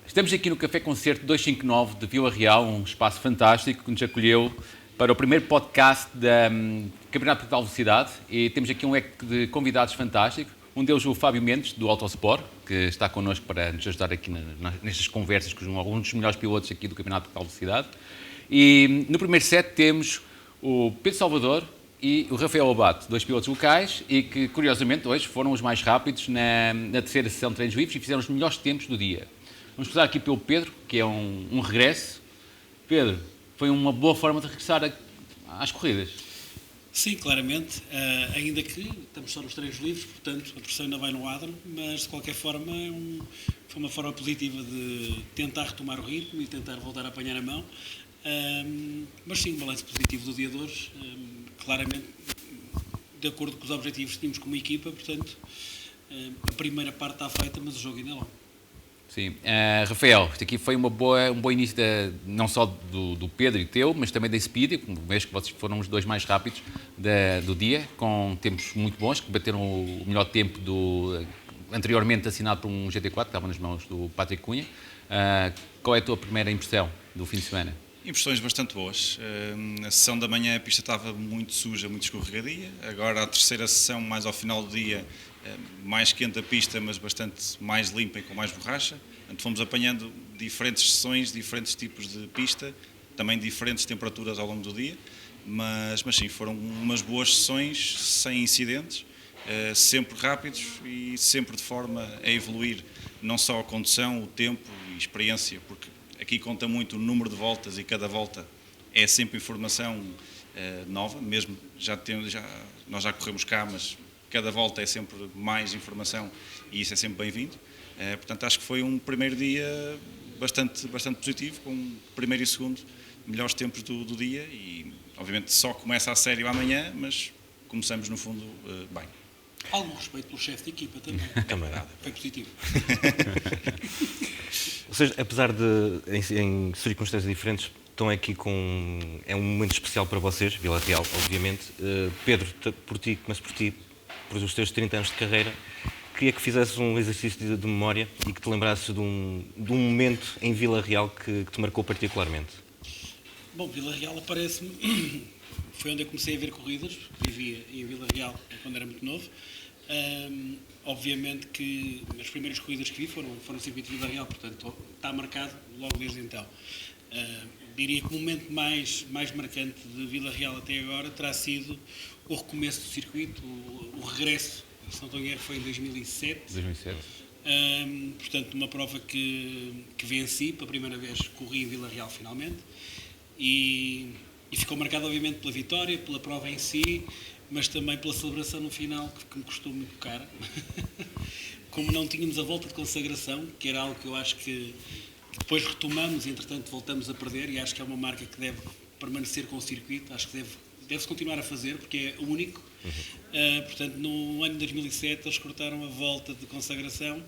Estamos aqui no Café Concerto 259 de Vila Real, um espaço fantástico que nos acolheu para o primeiro podcast da Campeonato de Portugal Velocidade, e temos aqui um leque de convidados fantásticos. Um deles o Fábio Mendes, do Autosport, que está connosco para nos ajudar aqui nestas conversas com alguns dos melhores pilotos aqui do Campeonato de Portugal Velocidade. E no primeiro set temos o Pedro Salvador e o Rafael Abate, dois pilotos locais e que, curiosamente, hoje foram os mais rápidos na terceira sessão de treinos livres e fizeram os melhores tempos do dia. Vamos começar aqui pelo Pedro, que é um regresso. Pedro, foi uma boa forma de regressar às corridas. Sim, claramente, ainda que estamos só nos treinos livres, portanto a pressão ainda vai no adro, mas de qualquer forma foi uma forma positiva de tentar retomar o ritmo e tentar voltar a apanhar a mão, mas sim, um balanço positivo do dia de hoje, claramente de acordo com os objetivos que tínhamos como equipa, portanto a primeira parte está feita, mas o jogo ainda é longo. Sim. Rafael, isto aqui foi um bom início não só do Pedro e teu, mas também da Speed, vejo que vocês foram os dois mais rápidos do dia, com tempos muito bons, que bateram o melhor tempo anteriormente assinado por um GT4, que estava nas mãos do Patrick Cunha. Qual é a tua primeira impressão do fim de semana? Impressões bastante boas. A sessão da manhã a pista estava muito suja, muito escorregadia. Agora a terceira sessão, mais ao final do dia, mais quente a pista, mas bastante mais limpa e com mais borracha. Portanto, fomos apanhando diferentes sessões, diferentes tipos de pista, também diferentes temperaturas ao longo do dia, mas sim, foram umas boas sessões, sem incidentes, sempre rápidos e sempre de forma a evoluir não só a condução, o tempo e experiência, porque aqui conta muito o número de voltas e cada volta é sempre informação nova, mesmo nós já corremos cá, mas cada volta é sempre mais informação e isso é sempre bem-vindo. Portanto, acho que foi um primeiro dia bastante positivo, com o primeiro e segundo melhores tempos do dia e, obviamente, só começa a sério amanhã, mas começamos, no fundo, bem. Algum respeito pelo chefe de equipa também. Também. Foi positivo. Ou seja, apesar de, em circunstâncias diferentes, estão aqui é um momento especial para vocês, Vila Real, obviamente. Pedro, começo por ti, por os teus 30 anos de carreira, queria que fizesses um exercício de memória e que te lembrasses de um momento em Vila Real que te marcou particularmente. Bom, Vila Real aparece-me, foi onde eu comecei a ver corridas, vivia em Vila Real quando era muito novo. Obviamente que as primeiras corridas que vi foram no circuito de Vila Real, portanto está marcado logo desde então. Diria que o momento mais marcante de Vila Real até agora terá sido o recomeço do circuito, o regresso, se não estou em erro, foi em 2007. Portanto, uma prova que venci, pela primeira vez corri em Vila Real finalmente, e ficou marcado obviamente pela vitória, pela prova em si, mas também pela celebração no final, que me custou muito caro. Como não tínhamos a volta de consagração, que era algo que eu acho que depois retomamos e entretanto voltamos a perder, e acho que é uma marca que deve permanecer com o circuito, acho que deve-se continuar a fazer, porque é único. Portanto, no ano de 2007 eles cortaram a volta de consagração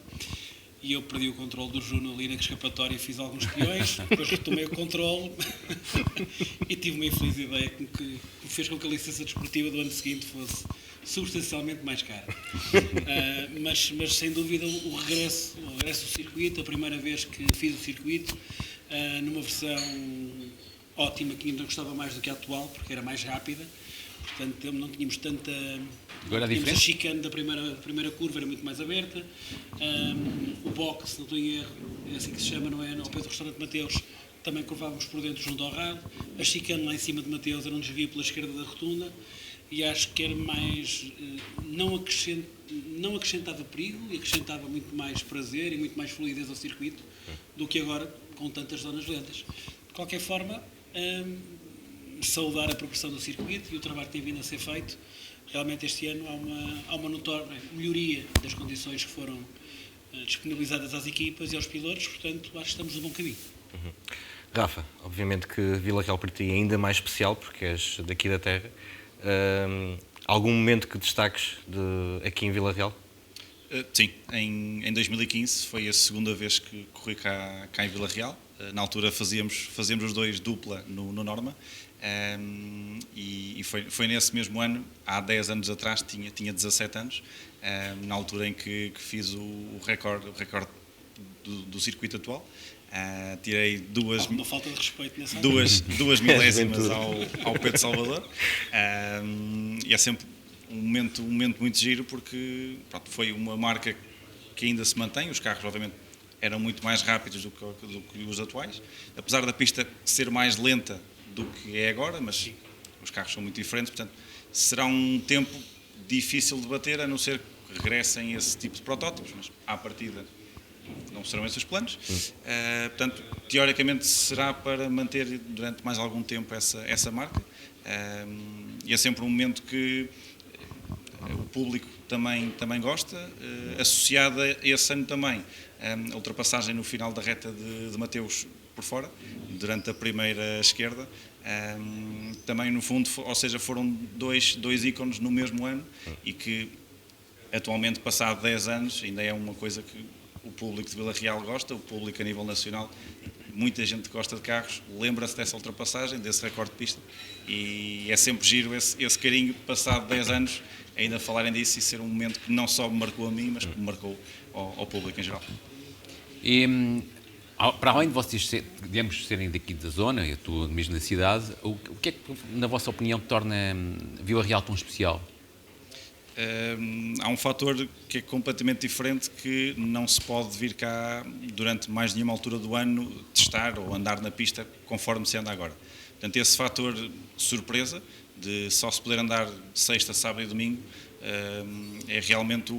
e eu perdi o controle do Juno ali na escapatória, fiz alguns peões, depois retomei o controle e tive uma infeliz ideia que fez com que a licença desportiva do ano seguinte fosse substancialmente mais cara. Mas sem dúvida o regresso do circuito, a primeira vez que fiz o circuito, numa versão ótima, que ainda gostava mais do que a atual, porque era mais rápida. Portanto, não tínhamos tanta... Agora tínhamos a chicane da primeira curva, era muito mais aberta. O box, não estou em erro, é assim que se chama, não é? Ao pé do restaurante Mateus, também curvávamos por dentro junto ao rado. A chicane lá em cima de Mateus era um desvio pela esquerda da rotunda e acho que era mais... não acrescentava perigo e acrescentava muito mais prazer e muito mais fluidez ao circuito do que agora com tantas zonas lentas. De qualquer forma... saudar a progressão do circuito e o trabalho que tem vindo a ser feito. Realmente este ano há uma notória melhoria das condições que foram disponibilizadas às equipas e aos pilotos, portanto acho que estamos no bom caminho. Rafa, obviamente que Vila Real para ti é ainda mais especial, porque és daqui da terra. Algum momento que destaques aqui em Vila Real? Sim, em 2015 foi a segunda vez que corri cá em Vila Real. Na altura fazíamos os dois dupla no Norma. E foi nesse mesmo ano, há 10 anos atrás, tinha 17 anos, na altura em que fiz o recorde do circuito atual. Tirei uma falta de respeito nessa duas milésimas ao Pedro Salvador. E é sempre um momento muito giro, porque pronto, foi uma marca que ainda se mantém. Os carros, obviamente, eram muito mais rápidos do que os atuais, apesar da pista ser mais lenta do que é agora, mas os carros são muito diferentes, portanto, será um tempo difícil de bater, a não ser que regressem esse tipo de protótipos, mas à partida não serão esses os planos. Portanto, teoricamente será para manter durante mais algum tempo essa marca, e é sempre um momento que o público também gosta, associada a esse ano também a ultrapassagem no final da reta de Mateus por fora, durante a primeira esquerda, também no fundo, ou seja, foram dois ícones no mesmo ano, e que atualmente, passado 10 anos, ainda é uma coisa que o público de Vila Real gosta, o público a nível nacional, muita gente que gosta de carros lembra-se dessa ultrapassagem, desse recorde de pista, e é sempre giro esse carinho, passado 10 anos, ainda falarem disso e ser um momento que não só me marcou a mim, mas que me marcou ao público em geral. E para além de vocês digamos, serem daqui da zona, eu estou mesmo na cidade, o que é que, na vossa opinião, torna Vila Real tão especial? Há um fator que é completamente diferente, que não se pode vir cá durante mais nenhuma altura do ano testar ou andar na pista conforme se anda agora. Portanto, esse fator de surpresa, de só se poder andar sexta, sábado e domingo, é realmente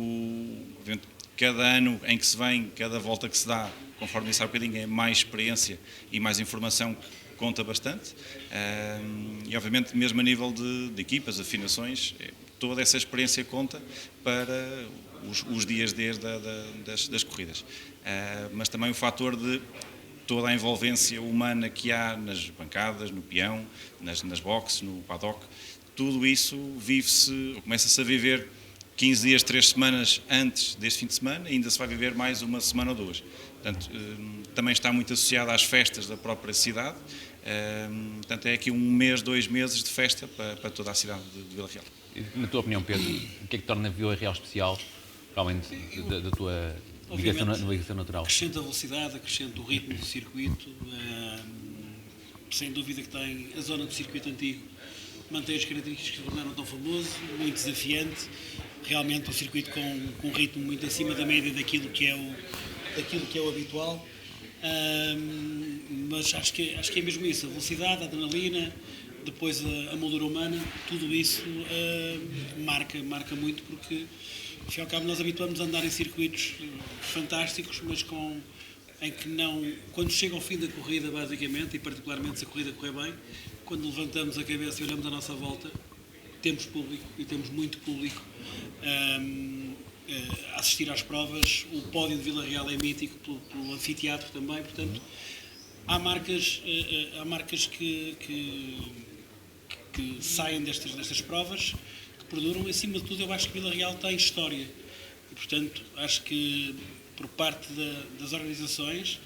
cada ano em que se vem, cada volta que se dá, conforme disse há bocadinho, é mais experiência e mais informação que conta bastante, e obviamente mesmo a nível de equipas, afinações, toda essa experiência conta para os dias das corridas. Mas também o fator de toda a envolvência humana que há nas bancadas, no peão, nas boxes, no paddock, tudo isso vive-se, começa-se a viver 15 dias, 3 semanas antes deste fim de semana, e ainda se vai viver mais uma semana ou duas. Portanto, também está muito associado às festas da própria cidade. Portanto, é aqui 1 mês, 2 meses de festa para toda a cidade de Vila Real. Na tua opinião, Pedro, o que é que torna Vila Real especial, realmente, da tua ligação natural? Acrescenta a velocidade, acrescenta o ritmo do circuito, sem dúvida que tem a zona do circuito antigo, mantém as características que o tornaram tão famoso, muito desafiante, realmente um circuito com um ritmo muito acima da média daquilo que é o habitual, mas acho que é mesmo isso, a velocidade, a adrenalina, depois a moldura humana, tudo isso marca muito, porque, ao fim e ao cabo, nós habituamos a andar em circuitos fantásticos, mas em que não, quando chega ao fim da corrida, basicamente, e particularmente se a corrida correr bem, quando levantamos a cabeça e olhamos à nossa volta, temos público, e temos muito público a assistir às provas. O pódio de Vila Real é mítico pelo anfiteatro também, portanto, há marcas que saem destas provas, que perduram. Acima de tudo, eu acho que Vila Real tem história, e portanto acho que por parte das organizações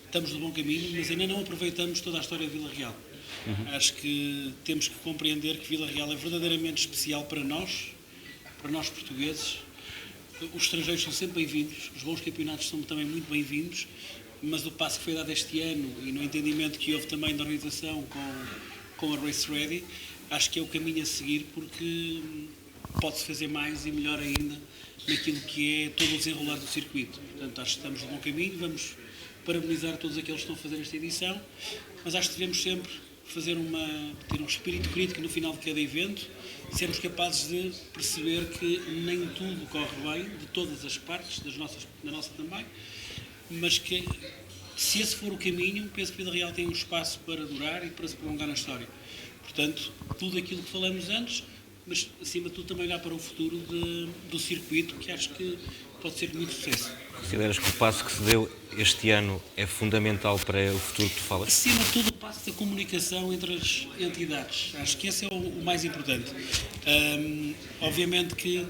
estamos no bom caminho, mas ainda não aproveitamos toda a história de Vila Real. Acho que temos que compreender que Vila Real é verdadeiramente especial para nós portugueses. Os estrangeiros são sempre bem-vindos, os bons campeonatos são também muito bem-vindos, mas o passo que foi dado este ano, e no entendimento que houve também da organização com a Race Ready, acho que é o caminho a seguir, porque pode-se fazer mais e melhor ainda naquilo que é todo o desenrolar do circuito. Portanto, acho que estamos no bom caminho, vamos parabenizar todos aqueles que estão a fazer esta edição, mas acho que devemos sempre ter um espírito crítico no final de cada evento, sermos capazes de perceber que nem tudo corre bem, de todas as partes, da nossa também, mas que, se esse for o caminho, penso que Vila Real tem um espaço para durar e para se prolongar na história. Portanto, tudo aquilo que falamos antes, mas acima de tudo também olhar para o futuro do circuito, que acho que pode ser muito sucesso. Consideras que o passo que se deu este ano é fundamental para o futuro que tu falas? Acima de tudo, o passo da comunicação entre as entidades. Acho que esse é o mais importante. Obviamente que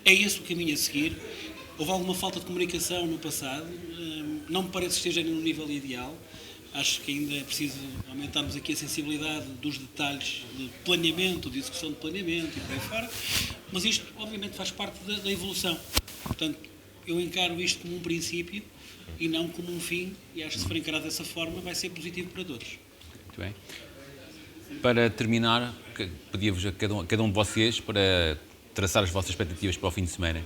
é esse o caminho a seguir. Houve alguma falta de comunicação no passado, não me parece que esteja no nível ideal. Acho que ainda é preciso aumentarmos aqui a sensibilidade dos detalhes de planeamento, de execução de planeamento e por aí fora, mas isto obviamente faz parte da evolução. Portanto, eu encaro isto como um princípio e não como um fim, e acho que se for encarado dessa forma vai ser positivo para todos. Muito bem. Para terminar, pedia-vos a cada um de vocês para traçar as vossas expectativas para o fim de semana.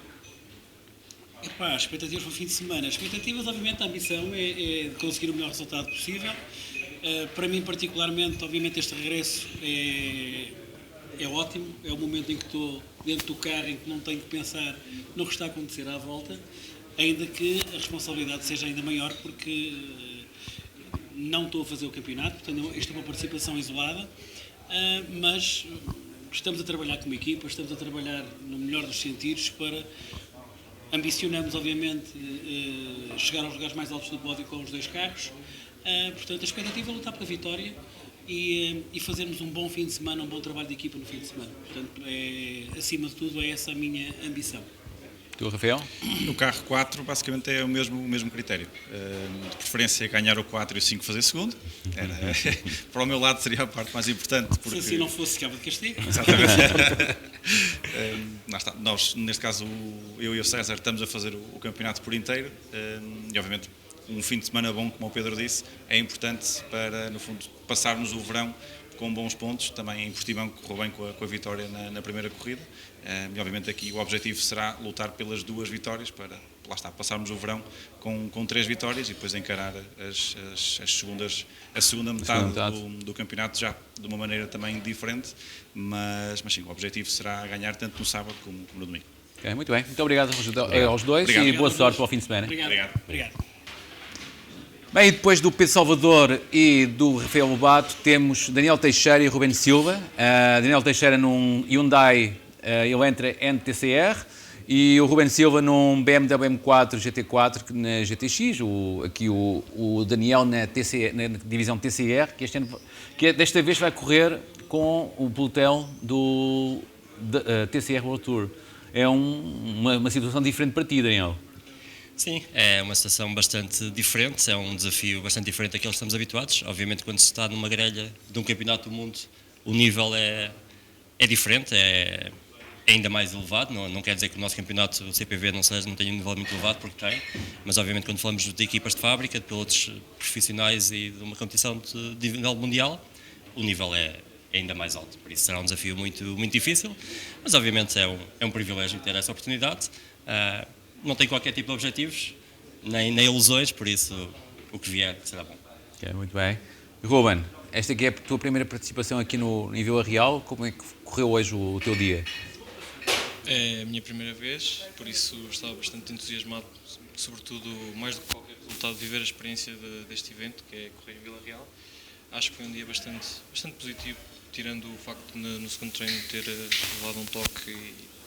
Epá, expectativas para o fim de semana. As expectativas, obviamente, a ambição é de conseguir o melhor resultado possível. Para mim, particularmente, obviamente, este regresso é ótimo. É o momento em que estou dentro do carro, em que não tenho que pensar no que está a acontecer à volta, ainda que a responsabilidade seja ainda maior, porque não estou a fazer o campeonato, portanto, isto é uma participação isolada, mas estamos a trabalhar como equipa, estamos a trabalhar no melhor dos sentidos para... Ambicionamos, obviamente, chegar aos lugares mais altos do pódio com os 2 carros. Portanto, a expectativa é lutar pela vitória e fazermos um bom fim de semana, um bom trabalho de equipa no fim de semana. Portanto, acima de tudo, é essa a minha ambição. Tu, Rafael? No carro 4, basicamente é o mesmo critério. De preferência, ganhar o 4 e o 5 fazer segundo. Para o meu lado, seria a parte mais importante. Porque... Se assim não fosse, ficava de castigo. Exatamente. Nós, neste caso, eu e o César, estamos a fazer o campeonato por inteiro. E, obviamente, um fim de semana bom, como o Pedro disse, é importante para, no fundo, passarmos o verão com bons pontos. Também em Portimão correu bem com a vitória na primeira corrida. E obviamente aqui o objetivo será lutar pelas 2 vitórias para, lá está, passarmos o verão com 3 vitórias e depois encarar a segunda metade do campeonato já de uma maneira também diferente, mas sim, o objetivo será ganhar tanto no sábado como no domingo. Okay, muito bem, muito obrigado aos dois. Obrigado. E boa sorte para o fim de semana. Obrigado. Bem, e depois do Pedro Salvador e do Rafael Lobato, temos Daniel Teixeira e Ruben Silva. Daniel Teixeira num Hyundai, ele entra NTCR, e o Ruben Silva num BMW M4 GT4 na GTX, o Daniel na divisão TCR, que desta vez vai correr com o pelotão do TCR World Tour. É uma situação diferente para ti, Daniel. Sim, é uma situação bastante diferente, é um desafio bastante diferente daqueles que estamos habituados. Obviamente, quando se está numa grelha de um campeonato do mundo, o nível é diferente, é ainda mais elevado. Não quer dizer que o nosso campeonato, o CPV, não tenha um nível muito elevado, porque tem, mas obviamente quando falamos de equipas de fábrica, de pilotos profissionais e de uma competição de nível mundial, o nível é ainda mais alto. Por isso será um desafio muito, muito difícil, mas obviamente é um privilégio ter essa oportunidade. Não tenho qualquer tipo de objetivos, nem ilusões, por isso o que vier será bom. Okay, muito bem. Ruben, esta aqui é a tua primeira participação aqui em Vila Real. Como é que correu hoje o teu dia? É a minha primeira vez, por isso estava bastante entusiasmado, sobretudo mais do que qualquer resultado, de viver a experiência deste evento, que é correr em Vila Real. Acho que foi um dia bastante positivo, tirando o facto de no segundo treino ter levado um toque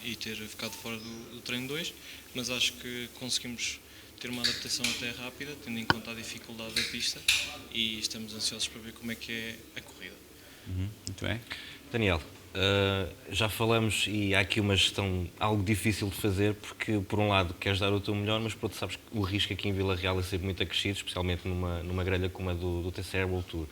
e ter ficado fora do treino 2, mas acho que conseguimos ter uma adaptação até rápida, tendo em conta a dificuldade da pista, e estamos ansiosos para ver como é que é a corrida. Muito bem. Daniel, já falamos e há aqui uma gestão algo difícil de fazer, porque por um lado queres dar o teu melhor, mas por outro sabes que o risco aqui em Vila Real é sempre muito acrescido, especialmente numa grelha como a do TCR World Tour.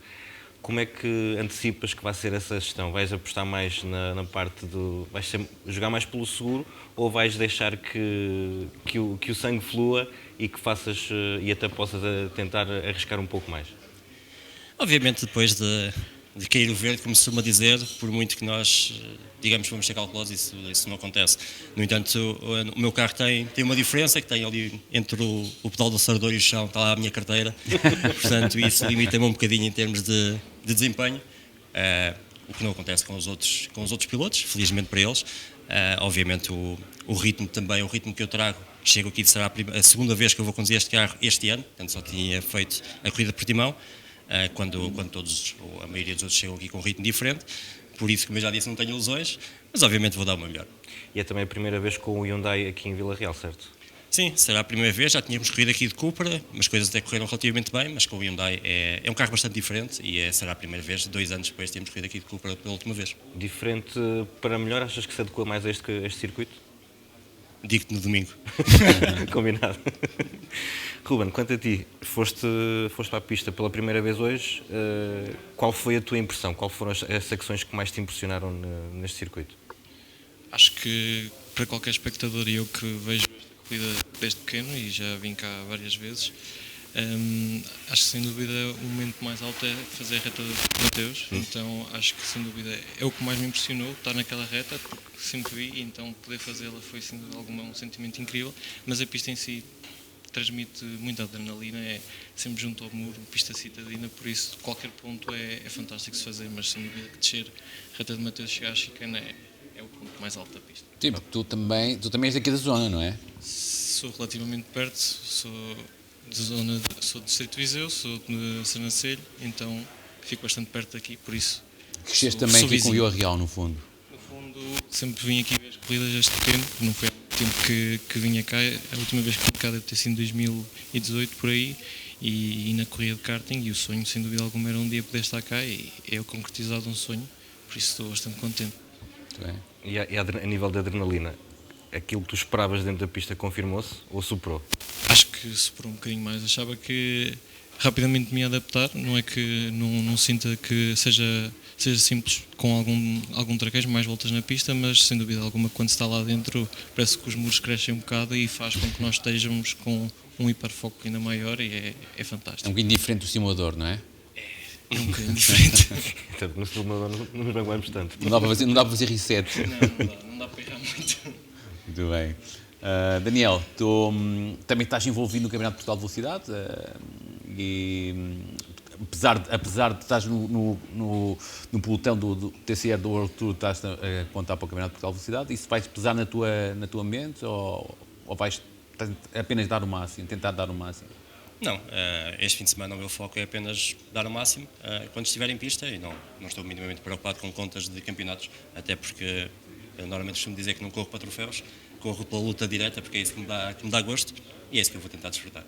Como é que antecipas que vai ser essa gestão? Vais apostar mais na parte do... Vais jogar mais pelo seguro ou vais deixar que o sangue flua e que faças e até possas tentar arriscar um pouco mais? Obviamente depois de cair o verde, como se costuma dizer, por muito que nós, digamos, vamos ser cautelosos, isso não acontece. No entanto, o meu carro tem uma diferença, que tem ali entre o pedal do acelerador e o chão, está lá a minha carteira, portanto isso limita-me um bocadinho em termos de desempenho, o que não acontece com os outros pilotos, felizmente para eles. Obviamente o ritmo também, o ritmo que eu trago, chego aqui, será a segunda vez que eu vou conduzir este carro este ano, portanto só tinha feito a corrida de Portimão, quando todos, ou a maioria dos outros chegam aqui com um ritmo diferente, por isso, como eu já disse, não tenho ilusões, mas obviamente vou dar o meu melhor. E é também a primeira vez com o Hyundai aqui em Vila Real, certo? Sim, será a primeira vez, já tínhamos corrido aqui de Cupra, as coisas até correram relativamente bem, mas com o Hyundai é um carro bastante diferente e será a primeira vez, 2 anos depois de termos corrido aqui de Cupra pela última vez. Diferente para melhor, achas que se adequa mais a este circuito? Digo-te no domingo. Combinado. Ruben, quanto a ti, foste para a pista pela primeira vez hoje, qual foi a tua impressão? Qual foram as secções que mais te impressionaram neste circuito? Acho que para qualquer espectador e eu que vejo esta corrida desde pequeno e já vim cá várias vezes. Acho que sem dúvida o momento mais alto é fazer a reta de Mateus, então acho que sem dúvida é o que mais me impressionou, estar naquela reta, porque sempre vi, e então poder fazê-la foi sem dúvida alguma um sentimento incrível, mas a pista em si transmite muita adrenalina, é sempre junto ao muro, pista citadina, por isso qualquer ponto é fantástico de se fazer, mas sem dúvida que descer a reta de Mateus, chegar à chicana é o ponto mais alto da pista. Sim, porque tu também és daqui da zona, não é? Sou relativamente perto, sou do Distrito de Viseu, sou de Sernancelho, então fico bastante perto daqui, por isso. Cresceste também aqui com o Vila Real, no fundo. No fundo, sempre vim aqui ver as corridas desde pequeno, não foi há muito tempo que vinha cá, a última vez que vim cá deve ter sido em 2018, por aí, e na corrida de karting, e o sonho, sem dúvida alguma, era um dia poder estar cá, e é o concretizado um sonho, por isso estou bastante contente. Muito bem. E a nível de adrenalina, aquilo que tu esperavas dentro da pista confirmou-se ou superou? Acho que superou um bocadinho mais. Achava que rapidamente me ia adaptar. Não é que não sinta que seja simples com algum traquejo, mais voltas na pista, mas sem dúvida alguma, quando se está lá dentro, parece que os muros crescem um bocado e faz com que nós estejamos com um hiperfoco ainda maior e é fantástico. É um bocadinho diferente do simulador, não é? É um bocadinho diferente. Portanto, no simulador não nos magoamos tanto. Não dá para fazer reset. Não dá para errar muito. Muito bem. Daniel, tu também estás envolvido no Campeonato de Portugal de Velocidade e apesar de estás no pelotão do TCR do World Tour, estás a contar para o Campeonato de Portugal de Velocidade, isso vai pesar na tua mente ou vais apenas dar o máximo, tentar dar o máximo? Não, este fim de semana o meu foco é apenas dar o máximo quando estiver em pista e não estou minimamente preocupado com contas de campeonatos, até porque eu normalmente costumo dizer que não corro para troféus, corro pela luta direta porque é isso que me dá gosto e é isso que eu vou tentar desfrutar.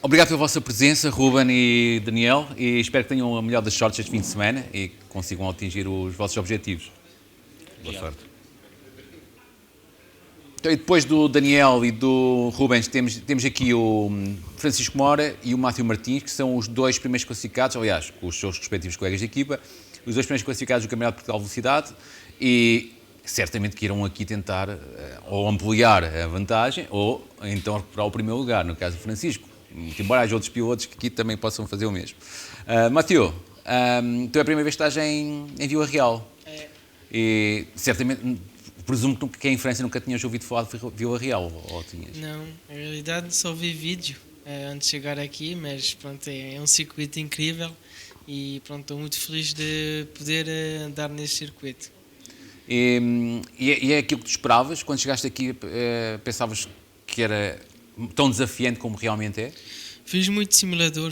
Obrigado pela vossa presença, Ruben e Daniel, e espero que tenham a melhor das sortes este fim de semana e que consigam atingir os vossos objetivos. Boa sorte. Então, e depois do Daniel e do Rubens, temos aqui o Francisco Mora e o Máteo Martins, que são os dois primeiros classificados, aliás, com os seus respectivos colegas de equipa, os dois primeiros classificados do Campeonato de Portugal de Velocidade e certamente que irão aqui tentar ou ampliar a vantagem ou então recuperar o primeiro lugar, no caso do Francisco, embora haja outros pilotos que aqui também possam fazer o mesmo. Máteo, tu é a primeira vez que estás em Vila Real. É. E certamente... Presumo que em França nunca tinhas ouvido falar de Vila Real, ou tinhas? Não, na realidade só vi vídeo antes de chegar aqui, mas pronto, é um circuito incrível e pronto, estou muito feliz de poder andar neste circuito. E é aquilo que tu esperavas? Quando chegaste aqui, pensavas que era tão desafiante como realmente é? Fiz muito simulador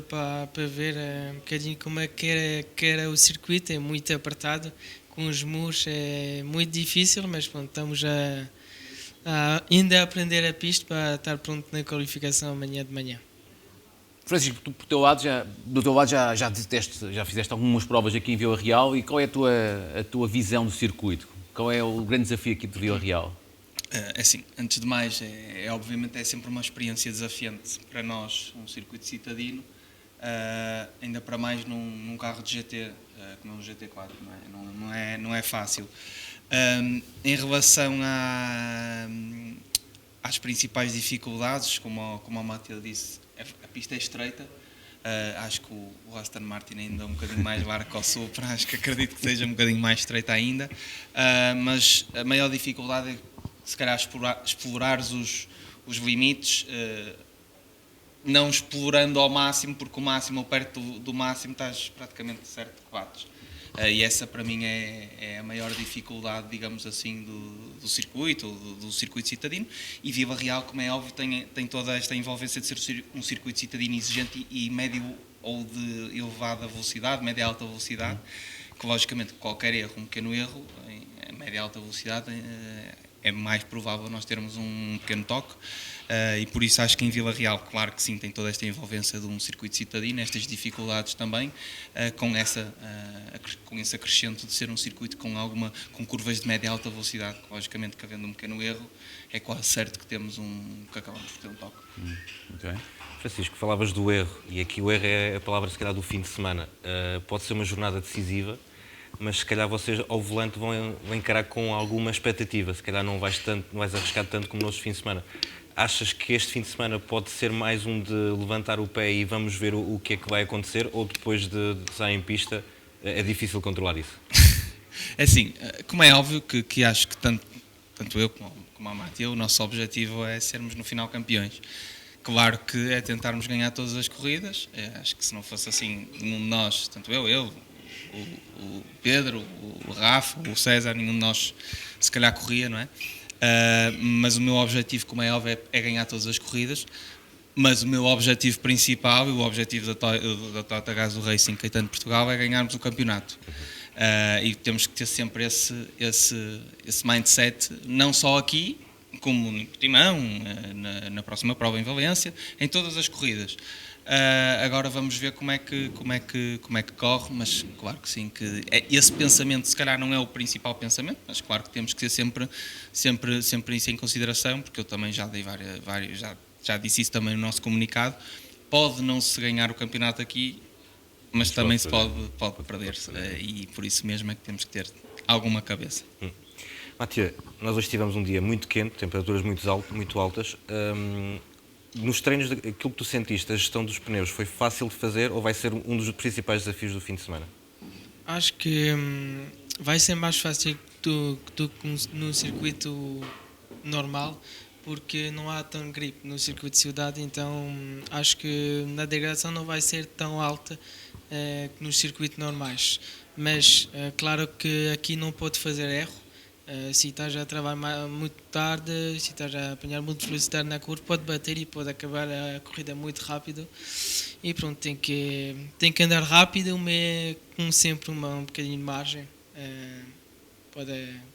para ver um bocadinho como é que era o circuito, é muito apertado, com os muros é muito difícil, mas pronto, estamos ainda a aprender a pista para estar pronto na qualificação amanhã de manhã. Francisco, tu, do teu lado já fizeste algumas provas aqui em Vila Real e qual é a tua visão do circuito? Qual é o grande desafio aqui de Vila Real? Assim, antes de mais, obviamente é sempre uma experiência desafiante para nós, um circuito citadino, ainda para mais num carro de GT, como é um GT4, não é fácil. Em relação às principais dificuldades, como o Máteo disse, a pista é estreita. Acho que o Aston Martin ainda é um bocadinho mais largo que o Supra, acho que acredito que seja um bocadinho mais estreita ainda, mas a maior dificuldade é se calhar explorares os limites, não explorando ao máximo, porque o máximo ou perto do máximo estás praticamente certo que bates. E essa para mim é a maior dificuldade, digamos assim, do circuito, do circuito citadino. E Vila Real, como é óbvio, tem toda esta envolvência de ser um circuito citadino exigente e médio ou de elevada velocidade, média e alta velocidade, que logicamente qualquer erro, um pequeno erro, em média e alta velocidade, é mais provável nós termos um pequeno toque. E por isso acho que em Vila Real, claro que sim, tem toda esta envolvência de um circuito citadino, estas dificuldades também, com esse acrescento de ser um circuito com curvas de média e alta velocidade, que, logicamente que havendo um pequeno erro, é quase certo que que acabamos por ter um toque. Muito bem. Francisco, falavas do erro, e aqui o erro é a palavra se calhar do fim de semana. Pode ser uma jornada decisiva, mas se calhar vocês ao volante vão encarar com alguma expectativa, se calhar não vais arriscar tanto como nos fins de semana. Achas que este fim de semana pode ser mais um de levantar o pé e vamos ver o que é que vai acontecer, ou depois de sair em pista é difícil controlar isso? É assim, como é óbvio que acho que tanto eu como a Matia, o nosso objetivo é sermos no final campeões. Claro que é tentarmos ganhar todas as corridas. Acho que se não fosse assim, nenhum de nós, tanto eu, o Pedro, o Rafa, o César, nenhum de nós se calhar corria, não é? Mas o meu objetivo, como é óbvio, é ganhar todas as corridas. Mas o meu objetivo principal e o objetivo da Toyota Gazoo Racing Caetano de Portugal é ganharmos o campeonato. E temos que ter sempre esse mindset, não só aqui, como no Portimão, na próxima prova em Valência, em todas as corridas. Agora vamos ver como é que corre, mas claro que sim, que esse pensamento se calhar não é o principal pensamento, mas claro que temos que ter sempre isso em consideração, porque eu também já dei já disse isso também no nosso comunicado. Pode não se ganhar o campeonato aqui, mas também se pode perder-se, e por isso mesmo é que temos que ter alguma cabeça. Matia, nós hoje tivemos um dia muito quente, temperaturas muito altas. Nos treinos, aquilo que tu sentiste, a gestão dos pneus, foi fácil de fazer ou vai ser um dos principais desafios do fim de semana? Acho que vai ser mais fácil do que no circuito normal, porque não há tão grip no circuito de cidade, então acho que na degradação não vai ser tão alta que nos circuitos normais. Mas claro que aqui não pode fazer erro. Se estás a trabalhar muito tarde, se estás a apanhar muita velocidade na curva, pode bater e pode acabar a corrida muito rápido. E pronto, tem que andar rápido, mas com sempre um bocadinho de margem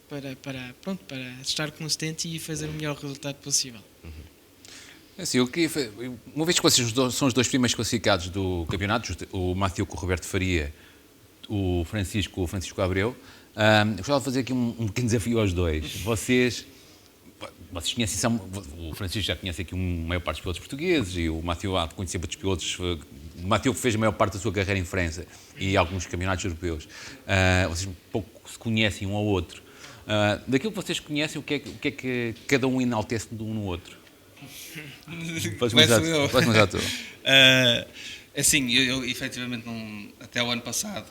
para estar consistente e fazer o melhor resultado possível. Assim, uma vez que vocês são os dois primeiros classificados do campeonato, o Mathieu com o Roberto Faria, o Francisco Abreu, eu gostava de fazer aqui um pequeno desafio aos dois. Vocês conhecem, o Francisco já conhece aqui a maior parte dos pilotos portugueses e o Mathieu há de conhecer outros pilotos. O Mathieu fez a maior parte da sua carreira em França e alguns campeonatos europeus. Vocês pouco se conhecem um ao outro. Daquilo que vocês conhecem, o que é que cada um enaltece de um no outro? Podes começar tu. Assim, eu efetivamente até o ano passado,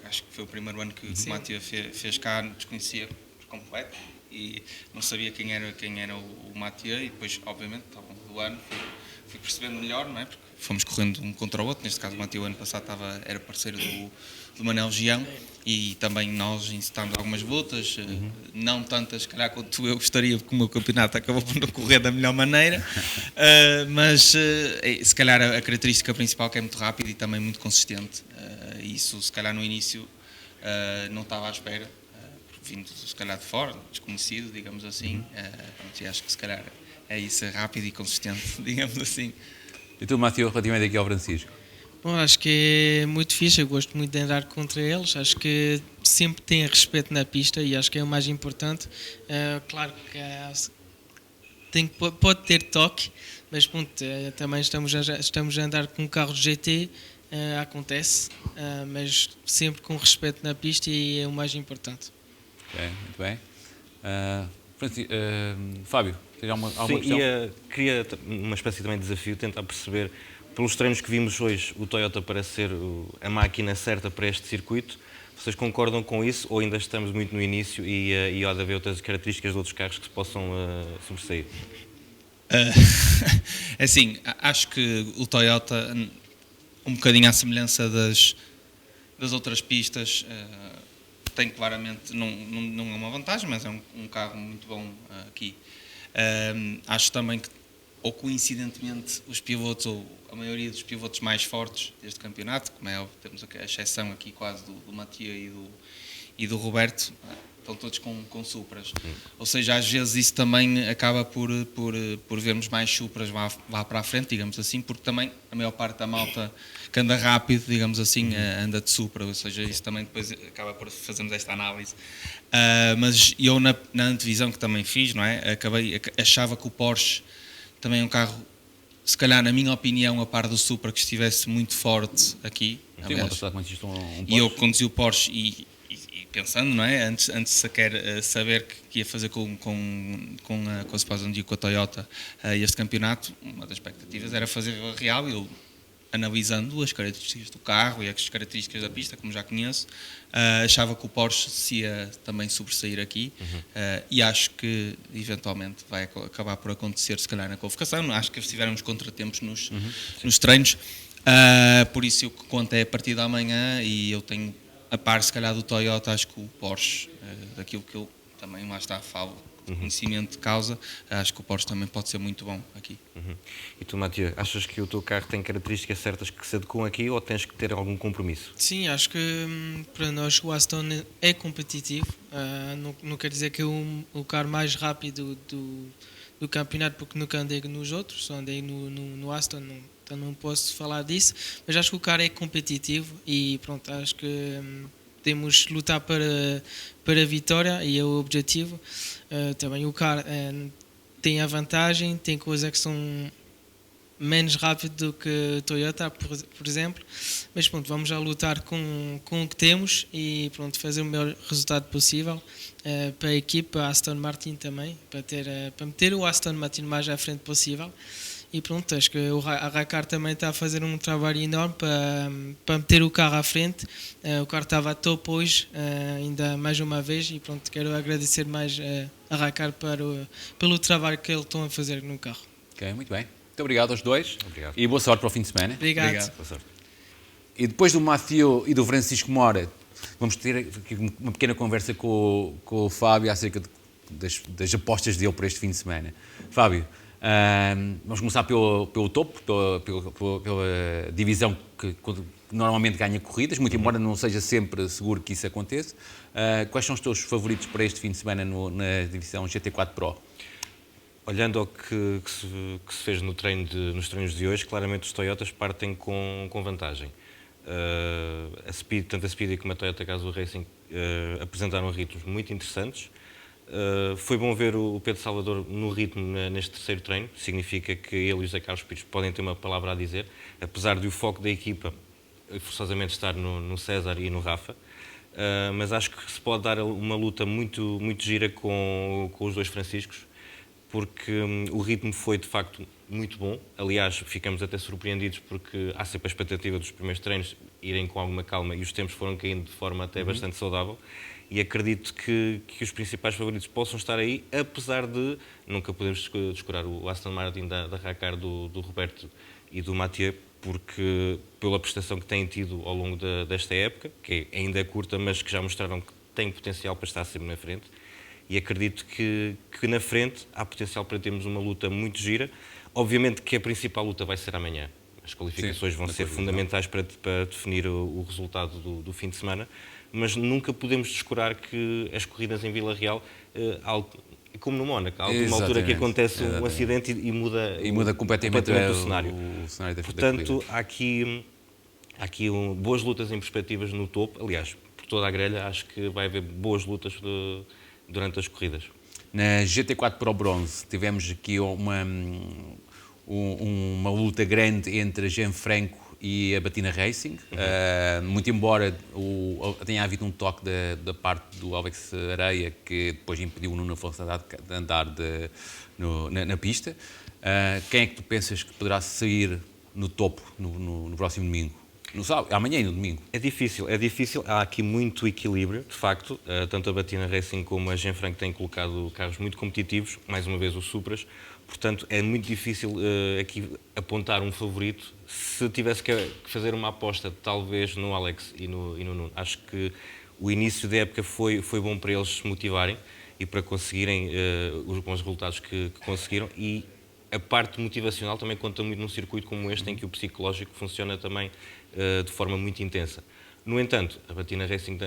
acho que foi o primeiro ano que o Matia fez cá, desconhecia por completo e não sabia quem era o Matia, e depois, obviamente, ao longo do ano fui percebendo melhor, não é? Porque fomos correndo um contra o outro. Neste caso, o Matia o ano passado era parceiro do Manel Gião, e também nós incitámos algumas lutas, não tantas, se calhar, quanto eu gostaria, porque o meu campeonato acabou por não correr da melhor maneira, mas se calhar a característica principal que é muito rápido e também muito consistente. Isso, se calhar, no início não estava à espera, vindo, se calhar, de fora, desconhecido, digamos assim. E acho que, se calhar, é isso, rápido e consistente, digamos assim. E tu, Mathieu, relativamente aqui ao Francisco? Bom, acho que é muito fixe, eu gosto muito de andar contra eles, acho que sempre tem respeito na pista e acho que é o mais importante. Claro que pode ter toque, mas pronto, também estamos a andar com um carro de GT, acontece, mas sempre com respeito na pista, e é o mais importante. Ok, muito bem. Fábio, tens alguma questão? Queria uma espécie também de desafio, tentar perceber, pelos treinos que vimos hoje, o Toyota parece ser a máquina certa para este circuito. Vocês concordam com isso ou ainda estamos muito no início e há de haver outras características de outros carros que se possam sobressair? Assim, acho que o Toyota, um bocadinho à semelhança das outras pistas, tem claramente, não é uma vantagem, mas é um carro muito bom aqui. Acho também que, ou coincidentemente, os pilotos, ou a maioria dos pilotos mais fortes deste campeonato, como é óbvio, temos a exceção aqui quase do Mathieu e do Roberto, estão todos com Supras. Ou seja, às vezes isso também acaba por vermos mais Supras lá para a frente, digamos assim, porque também a maior parte da malta que anda rápido, digamos assim, anda de Supra, ou seja, isso também depois acaba por fazermos esta análise. Mas eu na antevisão que também fiz, não é? Achava que o Porsche também é um carro, se calhar, na minha opinião, a par do Supra, que estivesse muito forte aqui. Sim, e eu conduzi o Porsche pensando, não é? Antes de sequer saber que ia fazer com a Spa e com a Toyota este campeonato, uma das expectativas era fazer Vila Real. Eu, analisando as características do carro e as características da pista, como já conheço, achava que o Porsche se ia também sobressair aqui, e acho que eventualmente vai acabar por acontecer, se calhar, na qualificação. Acho que tiveram uns contratempos nos treinos, por isso o que conta é a partir da manhã, e eu tenho, a par se calhar do Toyota, acho que o Porsche, daquilo que eu também lá está, falo, conhecimento de causa, acho que o Porsche também pode ser muito bom aqui. E tu, Mathieu, achas que o teu carro tem características certas que se adequam aqui ou tens que ter algum compromisso? Sim, acho que para nós o Aston é competitivo. Não quer dizer que é o carro mais rápido do campeonato, porque nunca andei nos outros, só andei no Aston, então não posso falar disso, mas acho que o carro é competitivo e pronto, acho que temos de lutar para a vitória e é o objetivo. Também o carro tem a vantagem, tem coisas que são menos rápido do que Toyota, por exemplo, mas pronto, vamos já lutar com o que temos e pronto, fazer o melhor resultado possível para a equipa, a Aston Martin também, para meter o Aston Martin mais à frente possível. E pronto, acho que a Raikkonen também está a fazer um trabalho enorme para meter o carro à frente. O carro estava a topo hoje, ainda mais uma vez, e pronto, quero agradecer mais a Raikkonen pelo trabalho que eles estão a fazer no carro. Ok, muito bem. Muito obrigado aos dois. Obrigado. E boa sorte para o fim de semana. Obrigado. Boa sorte. E depois do Mathieu e do Francisco Mora, vamos ter aqui uma pequena conversa com o Fábio acerca das apostas dele para este fim de semana. Fábio, vamos começar pelo topo, pela divisão que normalmente ganha corridas, muito embora não seja sempre seguro que isso aconteça. Quais são os teus favoritos para este fim de semana na divisão GT4 Pro? Olhando ao que se fez nos treinos de hoje, claramente os Toyotas partem com vantagem. Tanto a Speedy como a Toyota Gazoo Racing apresentaram ritmos muito interessantes. Foi bom ver o Pedro Salvador no ritmo neste terceiro treino. Significa que ele e o José Carlos Pires podem ter uma palavra a dizer, apesar de o foco da equipa forçosamente estar no César e no Rafa. Mas acho que se pode dar uma luta muito, muito gira com os dois Franciscos, porque o ritmo foi de facto muito bom. Aliás, ficamos até surpreendidos porque há sempre a expectativa dos primeiros treinos irem com alguma calma e os tempos foram caindo de forma até bastante saudável. E acredito que os principais favoritos possam estar aí, apesar de nunca podemos descurar o Aston Martin da Raikkonen, do Roberto e do Mathieu, porque pela prestação que têm tido ao longo desta época, que ainda é curta, mas que já mostraram que têm potencial para estar sempre na frente. E acredito que na frente há potencial para termos uma luta muito gira. Obviamente que a principal luta vai ser amanhã. As qualificações vão ser fundamentais para definir o resultado do fim de semana, mas nunca podemos descurar que as corridas em Vila Real, como no Mónaco, há uma altura que acontece um acidente e muda completamente o cenário. Portanto, há aqui boas lutas em perspectivas no topo. Aliás, por toda a grelha, acho que vai haver boas lutas durante as corridas. Na GT4 Pro Bronze tivemos aqui uma luta grande entre a Gianfranco e a Batina Racing. Muito embora tenha havido um toque da parte do Alex Areia, que depois impediu o Nuno Afonso de andar na pista. Quem é que tu pensas que poderá sair no topo no próximo domingo? No sábado, amanhã e no domingo. É difícil. Há aqui muito equilíbrio, de facto. Tanto a Batina Racing como a Gianfranco têm colocado carros muito competitivos, mais uma vez os Supras. Portanto, é muito difícil aqui apontar um favorito. Se tivesse que fazer uma aposta, talvez no Alex e no Nuno. Acho que o início da época foi bom para eles se motivarem e para conseguirem os bons resultados que conseguiram. E a parte motivacional também conta muito num circuito como este, em que o psicológico funciona também de forma muito intensa. No entanto, a Batina Racing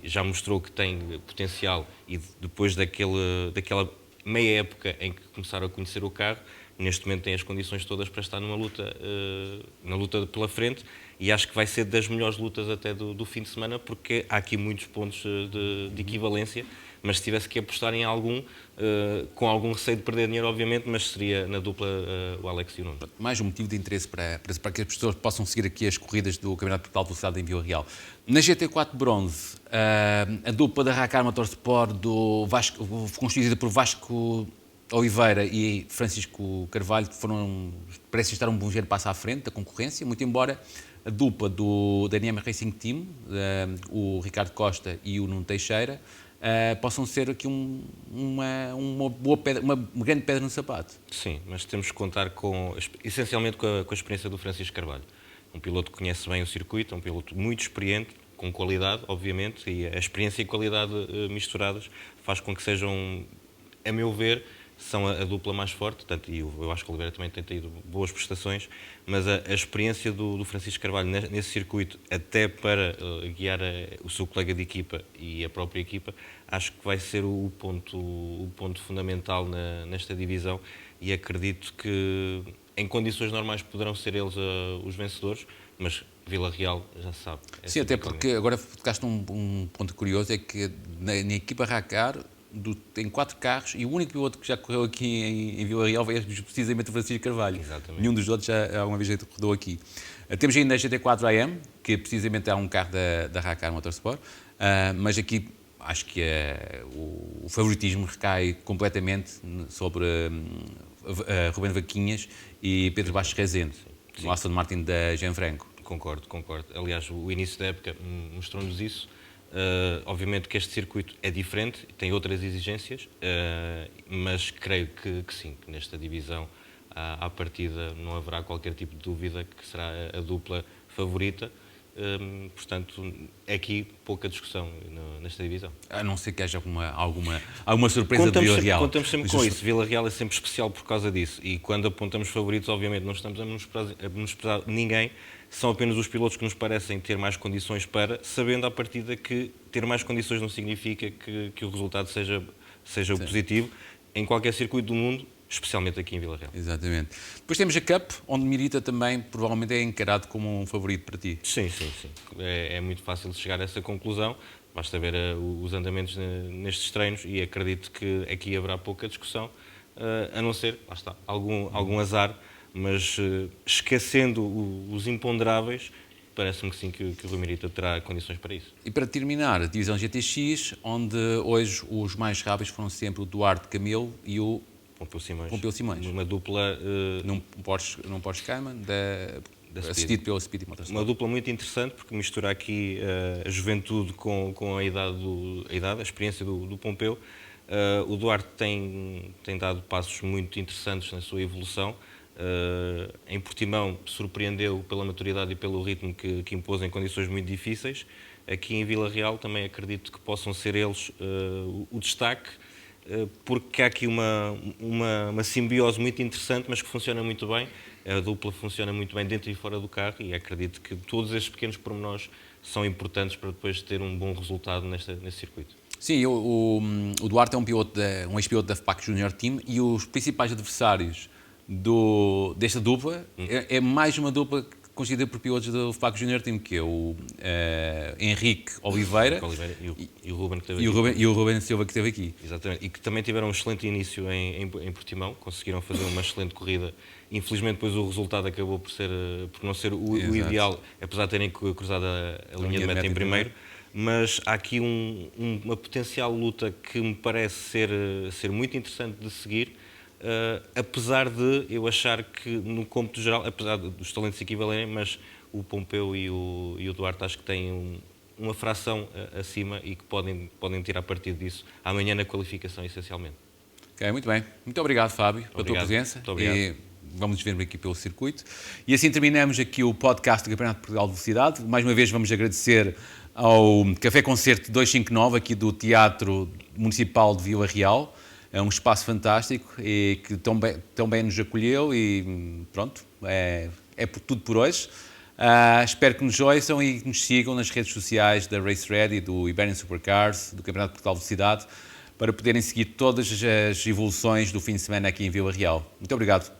já mostrou que tem potencial e depois daquela meia época em que começaram a conhecer o carro, neste momento tem as condições todas para estar na luta pela frente, e acho que vai ser das melhores lutas até do fim de semana, porque há aqui muitos pontos de equivalência, mas se tivesse que apostar em algum, com algum receio de perder dinheiro, obviamente, mas seria na dupla o Alex e o Nuno. Mais um motivo de interesse para que as pessoas possam seguir aqui as corridas do Campeonato de Portugal de Velocidade em Vila Real. Na GT4 Bronze, a dupla da Racar Motorsport constituída por Vasco Oliveira e Francisco Carvalho parece estar um bom ligeiro passo à frente da concorrência, muito embora a dupla da NM Racing Team, o Ricardo Costa e o Nuno Teixeira, possam ser aqui uma grande pedra no sapato. Sim, mas temos que contar essencialmente com a experiência do Francisco Carvalho. Um piloto que conhece bem o circuito, um piloto muito experiente, com qualidade, obviamente, e a experiência e qualidade misturadas faz com que sejam, a meu ver, são a dupla mais forte, portanto, e eu acho que o Oliveira também tem tido boas prestações, mas a experiência do Francisco Carvalho nesse circuito, até para guiar o seu colega de equipa e a própria equipa, acho que vai ser o ponto fundamental nesta divisão, e acredito que em condições normais poderão ser eles os vencedores, mas Vila Real já se sabe. Sim, até porque agora tocaste um ponto curioso, é que na equipa Racar tem 4 carros e o único piloto que já correu aqui em Vila Real é precisamente o Francisco Carvalho. Exatamente. Nenhum dos outros já alguma vez rodou aqui. Temos ainda a GT4 AM, que precisamente é um carro da Racar Motorsport, mas aqui acho que o favoritismo recai completamente sobre Ruben Vaquinhas e Pedro Bastos Rezende, no Aston Martin da Gianfranco. Concordo. Aliás, o início da época mostrou-nos isso. Obviamente que este circuito é diferente, tem outras exigências, mas creio que sim, que nesta divisão, à partida, não haverá qualquer tipo de dúvida que será a dupla favorita. Portanto, é aqui pouca discussão nesta divisão. A não ser que haja alguma surpresa de Vila Real. Contamos sempre com isso. Vila Real é sempre especial por causa disso. E quando apontamos favoritos, obviamente, não estamos a menosprezar ninguém. São apenas os pilotos que nos parecem ter mais condições sabendo à partida que ter mais condições não significa que o resultado seja o positivo em qualquer circuito do mundo, especialmente aqui em Vila Real. Exatamente. Depois temos a Cup, onde Mirita também provavelmente é encarado como um favorito para ti. Sim. É muito fácil de chegar a essa conclusão. Basta ver os andamentos nestes treinos e acredito que aqui haverá pouca discussão, a não ser, lá está, algum azar, mas esquecendo os imponderáveis, parece-me que sim, que o Rui Mirita terá condições para isso. E para terminar, a divisão GTX, onde hoje os mais rápidos foram sempre o Duarte Camelo e o Pompeu Simões. Uma dupla... num Porsche Cayman, assistido pelo Speedy Motorsport. Uma dupla muito interessante, porque mistura aqui a juventude com a idade, a experiência do Pompeu. O Duarte tem dado passos muito interessantes na sua evolução. Em Portimão surpreendeu pela maturidade e pelo ritmo que impôs em condições muito difíceis. Aqui em Vila Real também acredito que possam ser eles o destaque, porque há aqui uma simbiose muito interessante, mas que funciona muito bem. A dupla funciona muito bem dentro e fora do carro, e acredito que todos estes pequenos pormenores são importantes para depois ter um bom resultado nesse circuito. Sim, o Duarte é um ex-piloto da FPAC Junior Team, e os principais adversários desta dupla é mais uma dupla constituída por pilotos do FPAC Junior Team, que é o Henrique Oliveira e o Ruben que e o Ruben Silva, que esteve aqui. Exatamente, e que também tiveram um excelente início em Portimão, conseguiram fazer uma excelente corrida. Infelizmente, depois o resultado acabou por não ser o ideal, apesar de terem cruzado a linha de meta em primeiro. Mas há aqui uma potencial luta que me parece ser muito interessante de seguir, apesar de eu achar que, no cômputo geral, apesar dos talentos se equivalerem, mas o Pompeu e o Duarte acho que têm uma fração acima e que podem tirar partido disso amanhã na qualificação, essencialmente. Ok, muito bem. Muito obrigado, Fábio, pela tua presença. Muito obrigado. E vamos ver aqui pelo circuito. E assim terminamos aqui o podcast do Campeonato de Portugal de Velocidade. Mais uma vez vamos agradecer ao Café Concerto 259, aqui do Teatro Municipal de Vila Real. É um espaço fantástico e que tão bem nos acolheu, e pronto, é tudo por hoje. Espero que nos ouçam e que nos sigam nas redes sociais da Race Ready, do Iberian Supercars, do Campeonato de Portugal de Velocidade, para poderem seguir todas as evoluções do fim de semana aqui em Vila Real. Muito obrigado.